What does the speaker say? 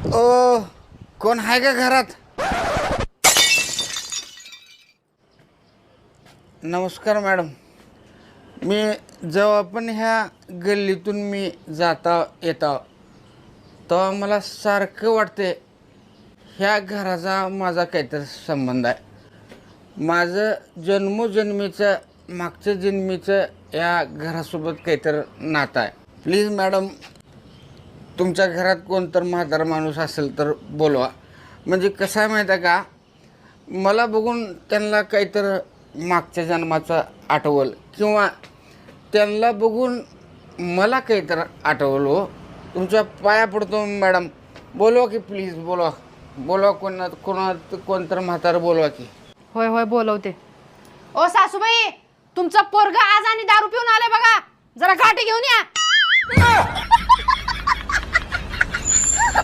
ओ कोण आहे का घरात? नमस्कार मॅडम. मी जेव्हा पण ह्या गल्लीतून मी जाता येता तेव्हा मला सारखं वाटते ह्या घराचा माझा काहीतरी संबंध आहे. माझं जन्मोजन्मीचं मागच्या जन्मीचं या घरासोबत काहीतरी नातं आहे. प्लीज मॅडम, तुमच्या घरात कोणतर म्हातारा माणूस असेल तर बोलवा. म्हणजे कसं आहे माहीत आहे का, मला बघून त्यांना काहीतरी मागच्या जन्माचं आठवलं किंवा त्यांना बघून मला काहीतरी आठवलं. हो, तुमच्या पाया पडतो मॅडम, बोलवा की प्लीज, बोलवा बोलवा. कोणतर म्हातारं बोलवा की. होय होय बोलवते. ओ सासूबाई, तुमचा पोरगा आज आणि दारू पिऊन आलाय बघा, जरा गाठी घेऊन या.